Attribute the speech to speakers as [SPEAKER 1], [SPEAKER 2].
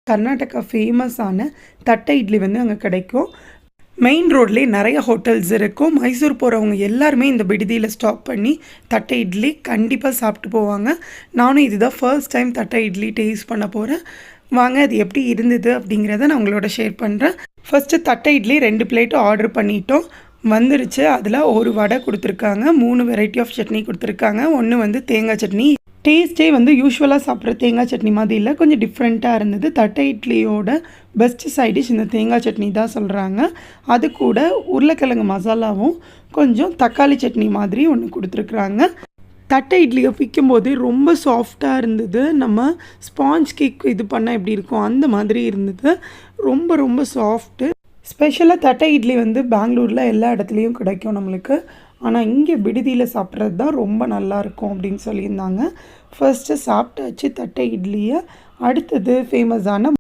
[SPEAKER 1] கர்நாடகா ஃபேமஸான தட்டை இட்லி வந்து அங்கே கிடைக்கும். மெயின் ரோட்லேயே நிறைய ஹோட்டல்ஸ் இருக்கும். மைசூர் போகிறவங்க எல்லாருமே இந்த விடுதியில் ஸ்டாப் பண்ணி தட்டை இட்லி கண்டிப்பாக சாப்பிட்டு போவாங்க. நானும் இதுதான் ஃபர்ஸ்ட் டைம் தட்டை இட்லி டேஸ்ட் பண்ண போகிறேன். வாங்க அது எப்படி இருந்தது அப்படிங்கிறத நான் உங்களோட ஷேர் பண்ணுறேன். ஃபஸ்ட்டு தட்டை இட்லி 2 பிளேட்டு ஆர்டர் பண்ணிட்டோம். வந்துருச்சு. அதில் ஒரு வடை கொடுத்துருக்காங்க, 3 வெரைட்டி ஆஃப் சட்னி கொடுத்துருக்காங்க. ஒன்று வந்து தேங்காய் சட்னி. டேஸ்ட்டே வந்து யூஸ்வலாக சாப்பிட்ற தேங்காய் சட்னி மாதிரி இல்லை, கொஞ்சம் டிஃப்ரெண்ட்டாக இருந்தது. தட்டை இட்லியோட பெஸ்ட் சைட் டிஷ் இந்த தேங்காய் சட்னி தான் சொல்கிறாங்க. அது கூட உருளைக்கிழங்கு மசாலாவும் கொஞ்சம் தக்காளி சட்னி மாதிரி ஒன்று கொடுத்துருக்குறாங்க. தட்டை இட்லியை பிக்கும்போது ரொம்ப சாஃப்டாக இருந்தது. நம்ம ஸ்பாஞ்ச் கேக் இது பண்ணால் எப்படி இருக்கும் அந்த மாதிரி இருந்தது. ரொம்ப ரொம்ப சாஃப்ட்டு. ஸ்பெஷலாக தட்டை இட்லி வந்து பெங்களூரில் எல்லா இடத்துலையும் கிடைக்கும் நம்மளுக்கு. ஆனால் இங்கே விடுதியில் சாப்பிட்றது தான் ரொம்ப நல்லாயிருக்கும் அப்படின்னு சொல்லியிருந்தாங்க. ஃபர்ஸ்ட்டு சாப்பிட்டாச்சு தட்டை இட்லியை. அடுத்தது ஃபேமஸான